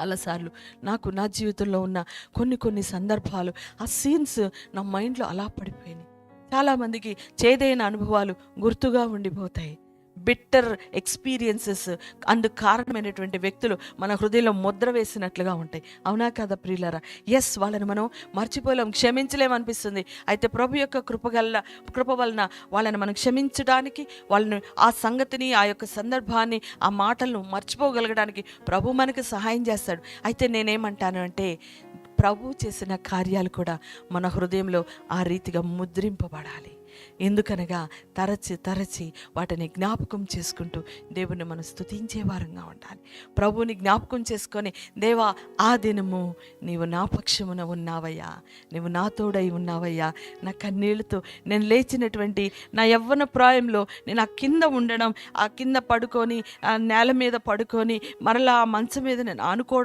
చాలాసార్లు నా జీవితంలో ఉన్న కొన్ని సందర్భాలు, ఆ సీన్స్ నా మైండ్లో అలా పడిపోయినాయి. చాలామందికి చేదైన అనుభవాలు గుర్తుగా ఉండిపోతాయి. బిట్టర్ ఎక్స్పీరియన్సెస్ అందుకు కారణమైనటువంటి వ్యక్తులు మన హృదయంలో ముద్ర వేసినట్లుగా ఉంటాయి. అవునా కదా ప్రియులారా? ఎస్, వాళ్ళని మనం మర్చిపోలేం, క్షమించలేమనిపిస్తుంది. అయితే ప్రభు యొక్క కృప వలన వాళ్ళని మనం క్షమించడానికి, వాళ్ళని ఆ సంగతిని, ఆ యొక్క సందర్భాన్ని, ఆ మాటలను మర్చిపోగలగడానికి ప్రభు మనకు సహాయం చేస్తాడు. అయితే నేనేమంటాను అంటే, ప్రభు చేసిన కార్యాలు కూడా మన హృదయంలో ఆ రీతిగా ముద్రింపబడాలి. ఎందుకనగా తరచి వాటిని జ్ఞాపకం చేసుకుంటూ దేవుని మనం స్తుతించే వారంగా ఉండాలి. ప్రభువుని జ్ఞాపకం చేసుకొని, దేవా ఆ దినము నీవు నా పక్షమున ఉన్నావయ్యా, నీవు నా తోడై ఉన్నావయ్యా, నా కన్నీళ్లతో నేను లేచినటువంటి నా యవ్వన ప్రాయంలో నేను ఆ కింద ఉండడం, ఆ కింద పడుకొని, ఆ నేల మీద పడుకొని, మరలా ఆ మంచం మీద నేను ఆనుకోవడం